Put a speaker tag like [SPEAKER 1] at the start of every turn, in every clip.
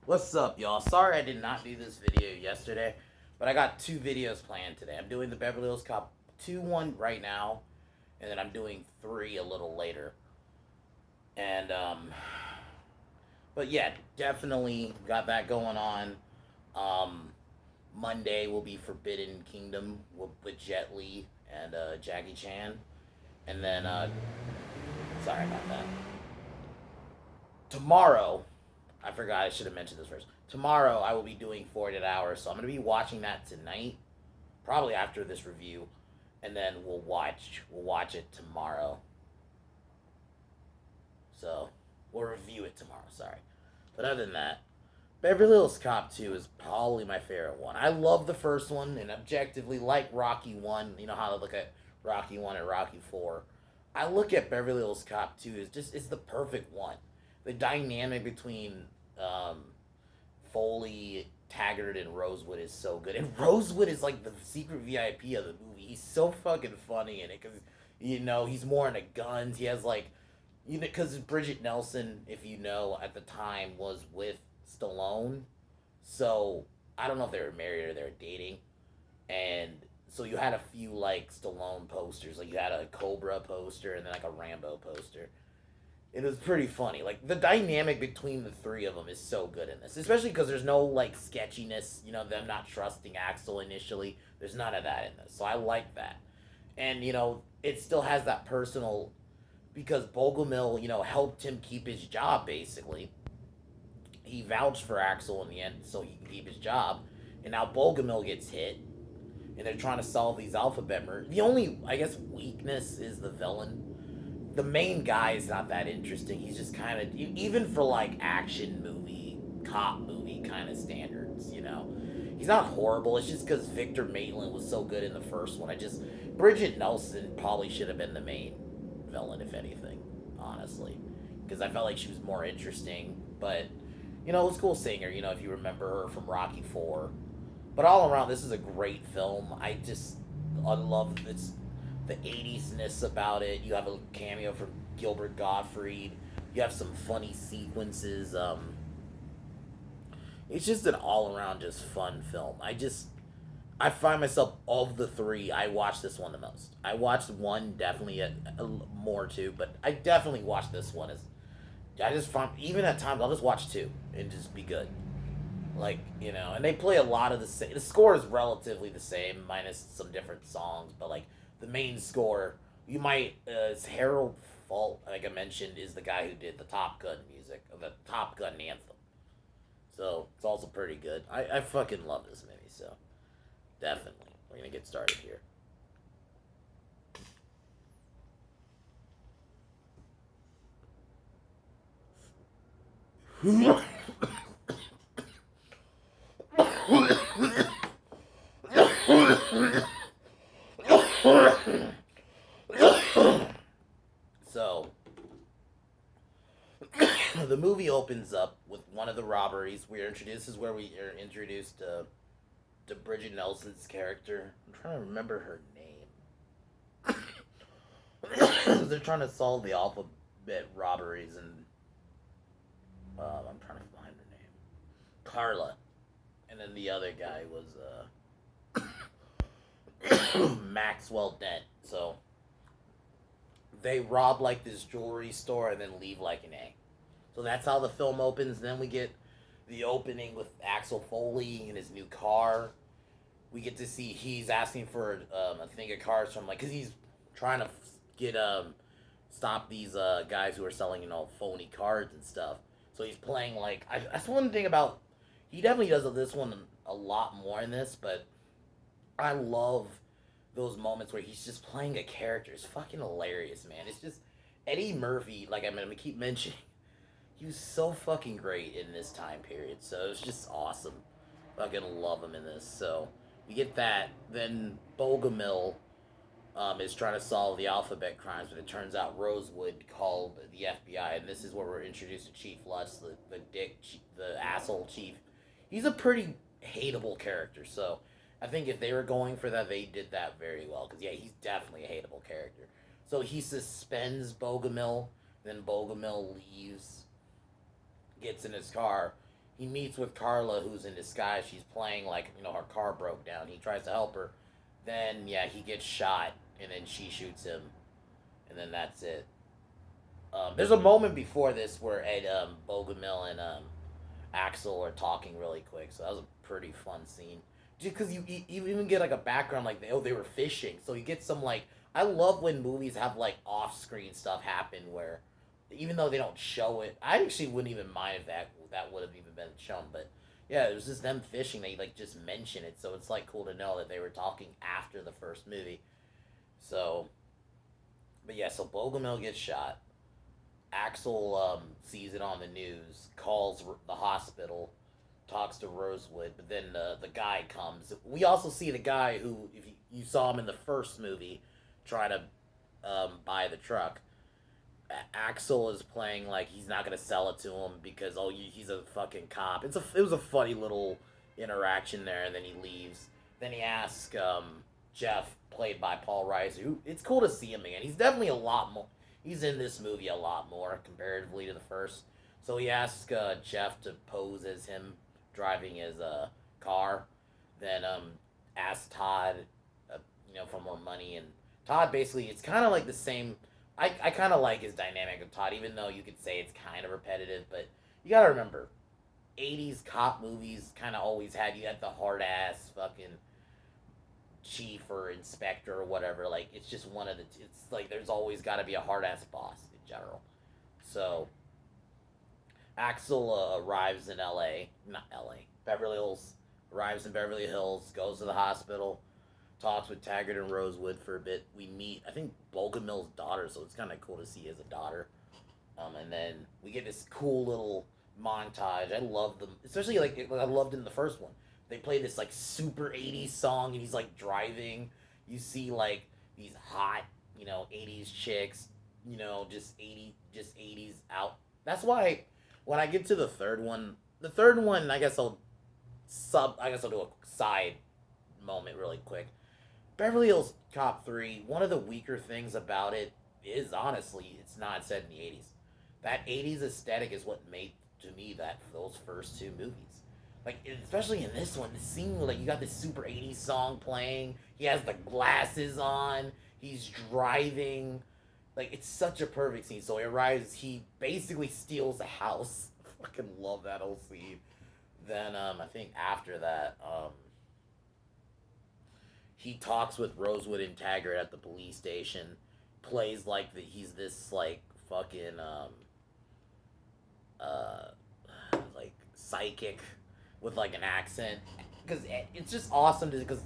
[SPEAKER 1] What's up, y'all? Sorry I did not do this video yesterday, but I got two videos planned today. I'm doing the Beverly Hills Cop 2 one right now, and then I'm doing 3 a little later. And, but yeah, definitely got that going on. Um, Monday will be Forbidden Kingdom with Jet Li and Jackie Chan. And then, sorry about that. Tomorrow, I forgot I should have mentioned this first. Tomorrow I will be doing 48 Hours, so I'm gonna be watching that tonight, probably after this review, and then we'll watch it tomorrow. So we'll review it tomorrow. Sorry, but other than that, Beverly Hills Cop 2 is probably my favorite one. I love the first one, and objectively, like Rocky 1, you know how I look at Rocky 1 and Rocky 4. I look at Beverly Hills Cop 2 as just, it's the perfect one. The dynamic between um, Foley, Taggart, and Rosewood is so good. And Rosewood is like the secret VIP of the movie. He's so fucking funny in it because, he's more into guns. He has like, because Bridget Nelson, if you know, at the time was with Stallone. So I don't know if they were married or they were dating. And so you had a few like Stallone posters. Like you had a Cobra poster and then like a Rambo poster. It was pretty funny. Like the dynamic between the three of them is so good in this, especially because there's no like sketchiness. Them not trusting Axel initially. There's none of that in this, so I like that. And it still has that personal because Bogomil, helped him keep his job basically. He vouched for Axel in the end so he can keep his job, and now Bogomil gets hit, and they're trying to solve these alphabet murders. The only, I guess, weakness is the villain. The main guy is not that interesting. He's just kind of, even for like action movie, cop movie kind of standards. He's not horrible. It's just because Victor Maitland was so good in the first one. Bridget Nelson probably should have been the main villain, if anything, honestly. Because I felt like she was more interesting. But, it was cool seeing her, if you remember her from Rocky 4. But all around, this is a great film. I love it's the 80s-ness about it. You have a cameo from Gilbert Gottfried. You have some funny sequences. It's just an all-around just fun film. I find myself, of the three, I watch this one the most. I watched one definitely more too, but I definitely watch this one I just find, even at times, I'll just watch two and just be good. Like, and they play a lot of the same. The score is relatively the same, minus some different songs, but like the main score, it's Harold Fault, like I mentioned, is the guy who did the Top Gun music, or the Top Gun anthem. So it's also pretty good. I fucking love this movie, so definitely. We're gonna get started here. So, the movie opens up with one of the robberies. This is where we are introduced to Bridget Nelson's character. I'm trying to remember her name. They're trying to solve the alphabet robberies, and I'm trying to find her name. Carla. And then the other guy was Maxwell Dent. So they rob like this jewelry store and then leave like an A. So that's how the film opens. Then we get the opening with Axel Foley in his new car. We get to see he's asking for a thing of cards from because he's trying to get stop these guys who are selling phony cards and stuff. So he's playing that's one thing about he definitely does this one a lot more in this, but I love those moments where he's just playing a character. It's fucking hilarious, man. It's just Eddie Murphy, like I'm gonna keep mentioning, he was so fucking great in this time period. So it's just awesome. Fucking love him in this. So we get that. Then Bogomil is trying to solve the alphabet crimes, but it turns out Rosewood called the FBI, and this is where we're introduced to Chief Lutz, the dick, the asshole chief. He's a pretty hateable character, so I think if they were going for that, they did that very well. Because, yeah, he's definitely a hateable character. So he suspends Bogomil, then Bogomil leaves, gets in his car. he meets with Carla, who's in disguise. She's playing like her car broke down. He tries to help her. Then yeah, he gets shot, and then she shoots him, and then that's it. There's a moment before this where Ed Bogomil and Axel are talking really quick, so that was a pretty fun scene. Just because you even get like a background like they were fishing, so you get some like I love when movies have like off screen stuff happen where even though they don't show it, I actually wouldn't even mind if that would have even been shown, but yeah, it was just them fishing. They like just mention it, so it's like cool to know that they were talking after the first movie. So, but yeah, so Bogomil gets shot. Axel sees it on the news, calls the hospital, talks to Rosewood, but then the guy comes. We also see the guy who, if you saw him in the first movie, try to buy the truck. Axel is playing like he's not gonna sell it to him because he's a fucking cop. It was a funny little interaction there, and then he leaves. Then he asks Jeff, played by Paul Reiser, who it's cool to see him again. He's definitely a lot more. He's in this movie a lot more comparatively to the first. So he asks Jeff to pose as him driving his car. Then asks Todd, for more money, and Todd basically it's kind of like the same. I kind of like his dynamic of Todd, even though you could say it's kind of repetitive. But you gotta remember, '80s cop movies kind of always had you had the hard ass fucking chief or inspector or whatever. Like it's just one of the. It's like there's always got to be a hard ass boss in general. So Axel arrives in L.A. Not L.A. Beverly Hills. Arrives in Beverly Hills. Goes to the hospital. Talks with Taggart and Rosewood for a bit. We meet, I think, Bogomil's daughter, so it's kind of cool to see as a daughter. And then we get this cool little montage. I love them, especially like I loved in the first one. They play this like super '80s song, and he's like driving. You see like these hot, '80s chicks, just '80s out. That's why when I get to the third one, I guess I'll do a side moment really quick. Beverly Hills Cop 3, one of the weaker things about it is honestly, it's not set in the '80s. That '80s aesthetic is what made to me those first two movies. Like especially in this one, the scene where like you got this super '80s song playing. He has the glasses on. He's driving. Like it's such a perfect scene. So he arrives. He basically steals a house. I fucking love that whole scene. Then I think after that, he talks with Rosewood and Taggart at the police station. Plays like he's this like fucking uh like psychic with like an accent because it's just awesome because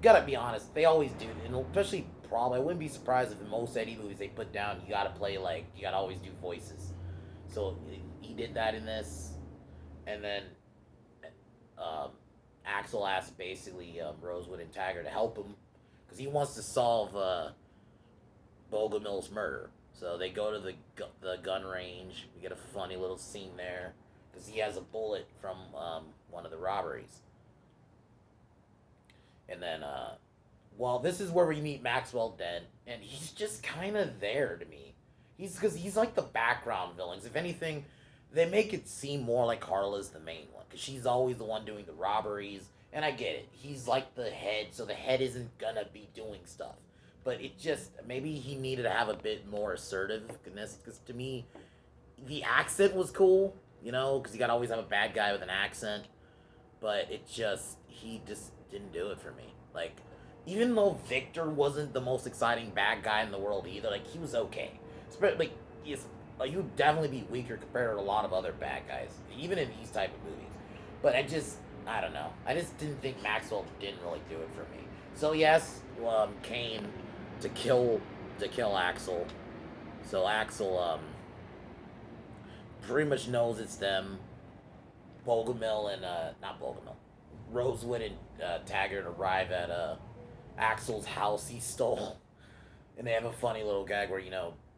[SPEAKER 1] gotta be honest, they always do, and especially probably I wouldn't be surprised if in most Eddie movies they put down you gotta play like you gotta always do voices. So he did that in this, and then um, Axel asks basically Rosewood and Taggart to help him because he wants to solve Bogomil's murder. So they go to the gun range. We get a funny little scene there because he has a bullet from one of the robberies. And then, well, this is where we meet Maxwell Dent, and he's just kind of there to me. He's like the background villains. If anything, they make it seem more like Carla's the main one because she's always the one doing the robberies. And I get it. He's like the head, so the head isn't gonna be doing stuff. But it just maybe he needed to have a bit more assertiveness because to me, the accent was cool, because you gotta always have a bad guy with an accent. But he just didn't do it for me. Like, even though Victor wasn't the most exciting bad guy in the world either, like he was okay. Like he would definitely be weaker compared to a lot of other bad guys, even in these type of movies. But I don't know. I just didn't think Maxwell didn't really do it for me. So yes, Kane to kill Axel. So Axel pretty much knows it's them. Bogomil and not Bogomil, Rosewood and Taggart arrive at Axel's house he stole, and they have a funny little gag where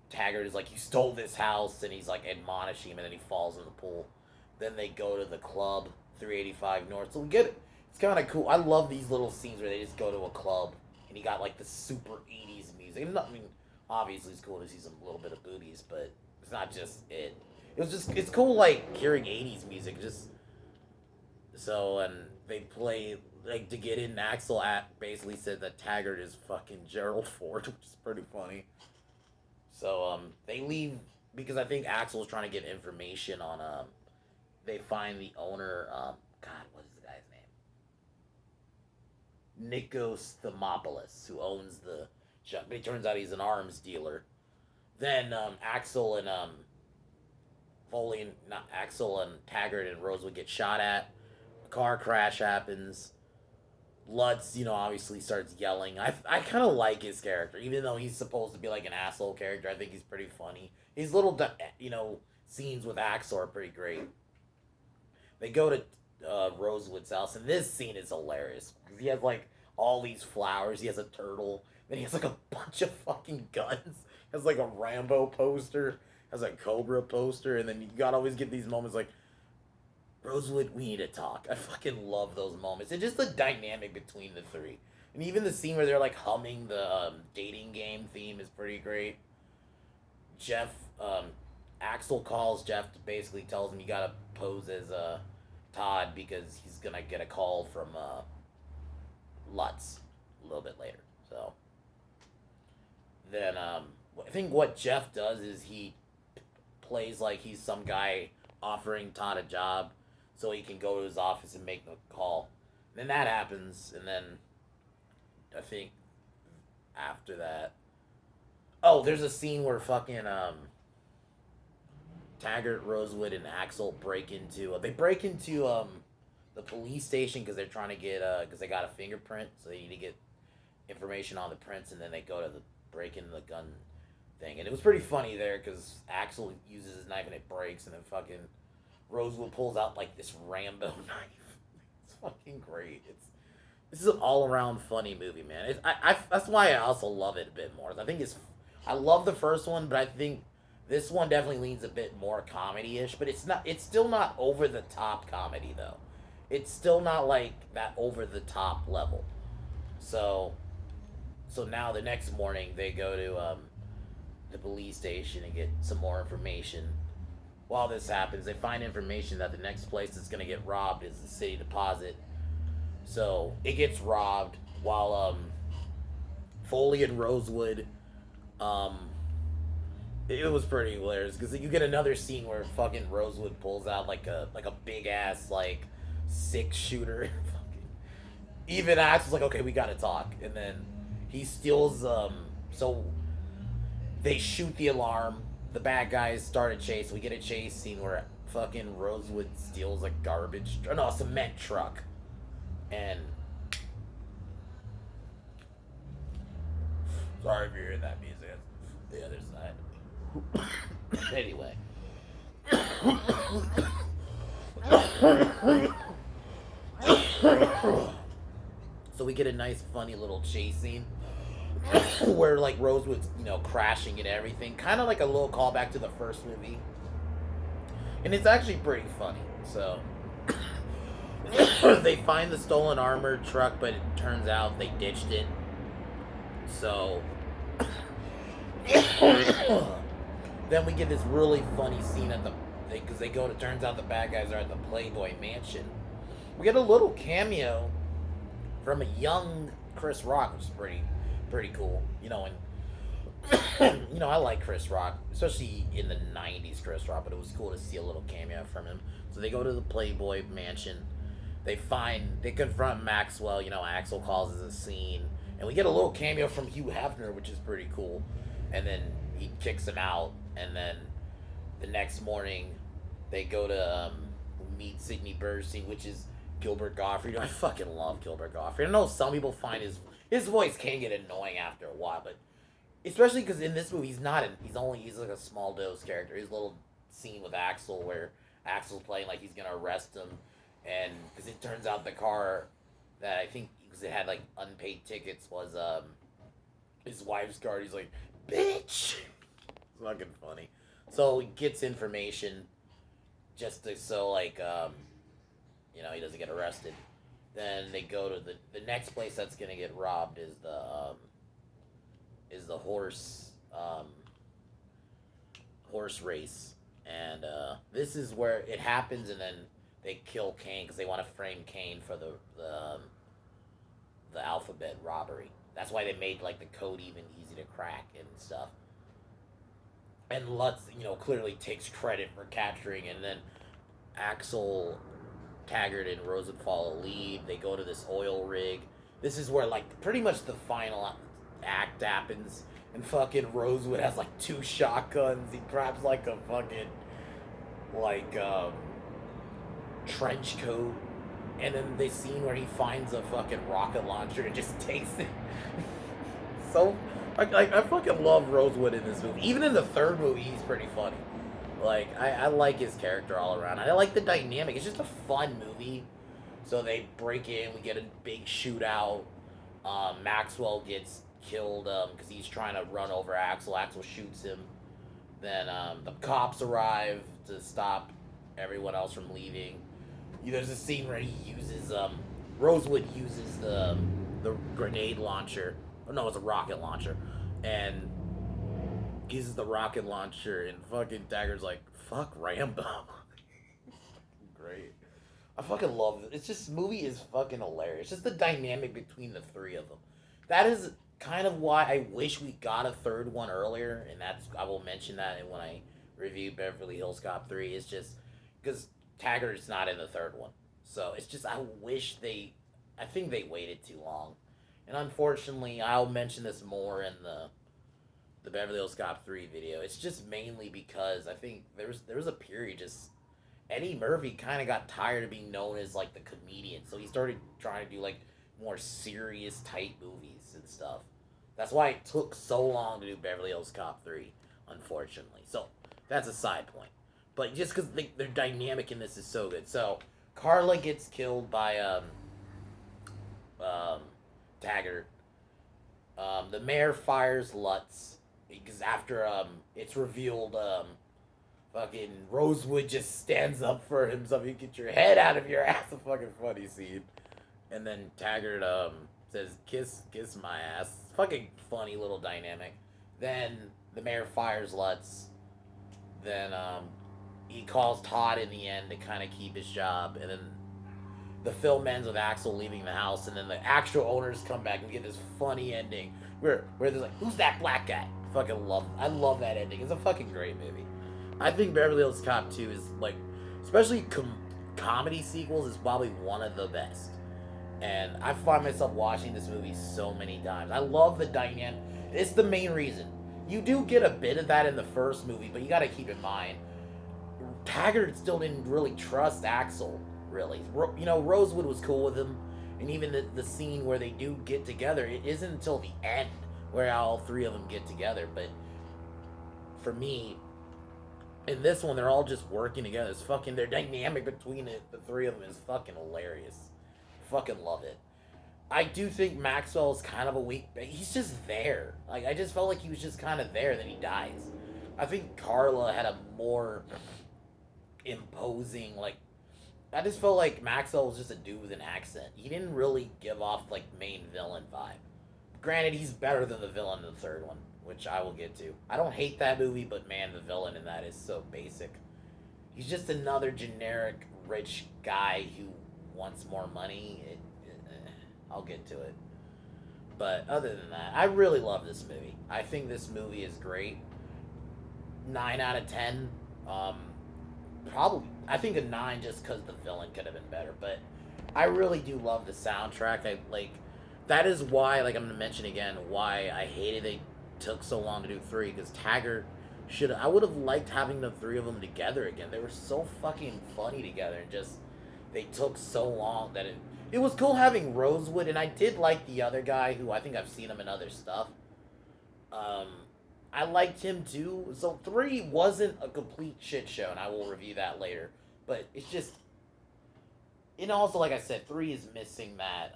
[SPEAKER 1] Taggart is like, "You stole this house," and he's like admonishing him, and then he falls in the pool. Then they go to the club, 385 North. So we get it. It's kind of cool. I love these little scenes where they just go to a club, and you got like the super '80s music. And obviously it's cool to see some little bit of boobies, but it's not just it. It's cool like hearing '80s music. Just So and they play like to get in. Axel at basically said that Taggart is fucking Gerald Ford, which is pretty funny. So they leave because I think Axel's trying to get information on they find the owner God, what is the guy's name? Nikos Thermopoulos, who owns the shop. But it turns out he's an arms dealer. Then Axel and Foley and not Axel and Taggart and Rosewood get shot at. A car crash happens. Lutz, obviously starts yelling. I kind of like his character, even though he's supposed to be like an asshole character. I think he's pretty funny. His little, scenes with Axel are pretty great. They go to Rosewood's house, and this scene is hilarious because he has like all these flowers. He has a turtle. Then he has like a bunch of fucking guns. He has like a Rambo poster. Has a Cobra poster, and then you gotta always get these moments like Rosewood, we need to talk. I fucking love those moments. And just the dynamic between the three. And even the scene where they're like humming the dating game theme is pretty great. Jeff, Axel calls Jeff to basically tells him you gotta pose as Todd because he's gonna get a call from Lutz a little bit later. So then I think what Jeff does is he plays like he's some guy offering Todd a job so he can go to his office and make the call. And then that happens, and then I think after that, oh, there's a scene where fucking Taggart, Rosewood, and Axel break into they break into the police station because they're trying to get because they got a fingerprint, so they need to get information on the prints, and then they go to the break into the gun thing, and it was pretty funny there because Axel uses his knife and it breaks, and then fucking Rosewood pulls out like this Rambo knife. It's fucking great. This is an all around funny movie, man. That's why I also love it a bit more. I love the first one, but I think this one definitely leans a bit more comedy ish. But it's not. It's still not over the top comedy though. It's still not like that over the top level. So now the next morning they go to the police station and get some more information. While this happens, they find information that the next place that's going to get robbed is the city deposit. So it gets robbed while Foley and Rosewood. Um, it was pretty hilarious because you get another scene where fucking Rosewood pulls out like a big ass like 6 shooter. Even Axe was like, okay, we gotta talk, and then he steals. So they shoot the alarm. The bad guys start a chase. We get a chase scene where fucking Rosewood steals a a cement truck, and sorry if you're hearing that music. That's the other side. Anyway. So we get a nice, funny little chase scene where like Rosewood's crashing and everything, kind of like a little callback to the first movie, and it's actually pretty funny. So they find the stolen armored truck, but it turns out they ditched it. So then we get this really funny scene at because they go to turns out the bad guys are at the Playboy Mansion. We get a little cameo from a young Chris Rock, which is pretty cool. And I like Chris Rock, especially in the '90s Chris Rock, but it was cool to see a little cameo from him. So they go to the Playboy Mansion. They confront Maxwell. Axel causes a scene, and we get a little cameo from Hugh Hefner, which is pretty cool. And then he kicks him out, and then the next morning they go to meet Sidney Bernstein, which is Gilbert Gottfried. I fucking love Gilbert Gottfried. I know some people find his voice can get annoying after a while, but especially because in this movie he's like a small dose character. His little scene with Axel where Axel's playing like he's gonna arrest him, and because it turns out the car that I think because it had like unpaid tickets was his wife's car. He's like, bitch. It's fucking funny. So he gets information just so like he doesn't get arrested. Then they go to the next place that's gonna get robbed is the horse race, and this is where it happens, and then they kill Kane because they want to frame Kane for the alphabet robbery. That's why they made like the code even easy to crack and stuff. And Lutz, clearly takes credit for capturing, and then Axel, Taggart, and Rosenthal leave. They go to this oil rig. This is where like pretty much the final act happens, and fucking Rosewood has like two shotguns. He grabs like a fucking like trench coat, and then they scene where he finds a fucking rocket launcher and just takes it. So, I fucking love Rosewood in this movie. Even in the third movie, he's pretty funny. Like, I like his character all around. I like the dynamic. It's just a fun movie. So they break in. We get a big shootout. Maxwell gets killed because he's trying to run over Axel. Axel shoots him. Then the cops arrive to stop everyone else from leaving. There's a scene where he uses Rosewood uses the grenade launcher. Oh, no, it's a rocket launcher, and uses the rocket launcher, and fucking Dagger's like, "Fuck Rambo." Great. I fucking love it. It's just movie is fucking hilarious. Just the dynamic between the three of them. That is kind of why I wish we got a third one earlier, and that's I will mention that when I review Beverly Hills Cop 3. It's just because Taggart's not in the third one, so it's just I think they waited too long, and unfortunately, I'll mention this more in the Beverly Hills Cop 3 video. It's just mainly because I think there was a period just Eddie Murphy kind of got tired of being known as like the comedian, so he started trying to do like more serious type movies and stuff. That's why it took so long to do Beverly Hills Cop 3, unfortunately. So that's a side point. But just because their dynamic in this is so good. So Carla gets killed by um, Taggart. The mayor fires Lutz because after it's revealed fucking Rosewood just stands up for himself. You get your head out of your ass. A fucking funny scene. And then Taggart says, kiss my ass. Fucking funny little dynamic. Then the mayor fires Lutz. Then he calls Todd in the end to kind of keep his job. And then the film ends with Axel leaving the house. And then the actual owners come back and get this funny ending where there's like, who's that black guy? I love that ending. It's a fucking great movie. I think Beverly Hills Cop 2 is like, especially comedy sequels, is probably one of the best. And I find myself watching this movie so many times. I love the dynamic. It's the main reason. You do get a bit of that in the first movie, but you got to keep in mind, Taggart still didn't really trust Axel, really. Rosewood was cool with him, and even the scene where they do get together, it isn't until the end where all three of them get together. But for me, in this one, they're all just working together. It's fucking, their dynamic between the three of them is fucking hilarious. Fucking love it. I do think Maxwell is kind of a weak. He's just there. Like, I just felt like he was just kind of there. Then he dies. I think Carla had a more imposing. Like, I just felt like Maxwell was just a dude with an accent. He didn't really give off like main villain vibe. Granted, he's better than the villain in the third one, which I will get to. I don't hate that movie, but man, the villain in that is so basic. He's just another generic rich guy who wants more money. I'll get to it. But other than that, I really love this movie. I think this movie is great. 9 out of 10. Probably, I think a 9 just because the villain could have been better. But I really do love the soundtrack. That is why, like I'm going to mention again, why I hated they took so long to do 3. Because Taggart I would have liked having the three of them together again. They were so fucking funny together, and just they took so long that it was cool having Rosewood, and I did like the other guy who I think I've seen him in other stuff. I liked him too. So 3 wasn't a complete shit show, and I will review that later. But it's just, and also like I said, 3 is missing that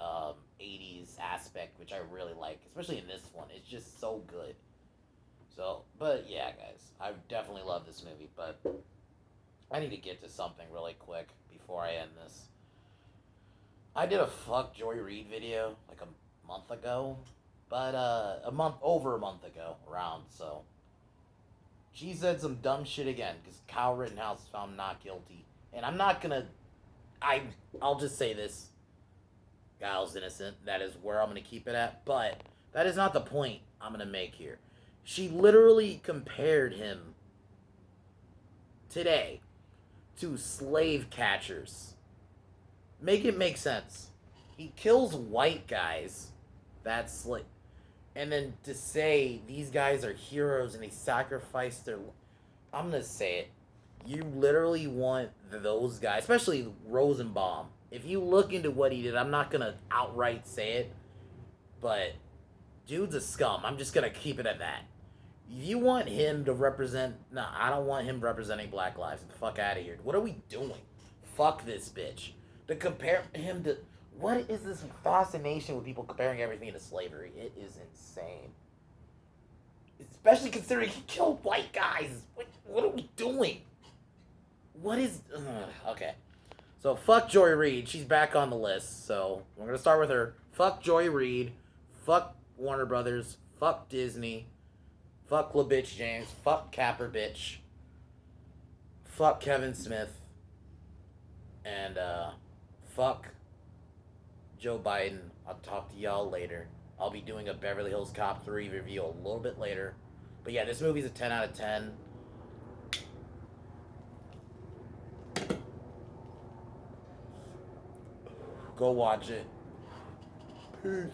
[SPEAKER 1] 80s aspect, which I really like, especially in this one. It's just so good. So, but yeah, guys, I definitely love this movie, but I need to get to something really quick before I end this. I did a fuck Joy Reid video like a month ago, but over a month ago, around, so. She said some dumb shit again, because Kyle Rittenhouse is found not guilty, and I'm not gonna I I'll just say this. Giles innocent. That is where I'm gonna keep it at. But that is not the point I'm gonna make here. She literally compared him today to slave catchers. Make it make sense. He kills white guys. That's like, and then to say these guys are heroes and they sacrifice their, I'm gonna say it. You literally want those guys, especially Rosenbaum. If you look into what he did, I'm not gonna outright say it, but dude's a scum. I'm just gonna keep it at that. You want him to represent? No, I don't want him representing Black Lives. Get the fuck out of here. What are we doing? Fuck this bitch. To compare him to, what is this fascination with people comparing everything to slavery? It is insane. Especially considering he killed white guys. What are we doing? What is? Okay. So fuck Joy Reid. She's back on the list. So we're gonna start with her. Fuck Joy Reid. Fuck Warner Brothers. Fuck Disney. Fuck La Bitch James. Fuck Capper Bitch. Fuck Kevin Smith. And fuck Joe Biden. I'll talk to y'all later. I'll be doing a Beverly Hills Cop 3 review a little bit later. But yeah, this movie's a 10 out of 10. Go watch it. Peace.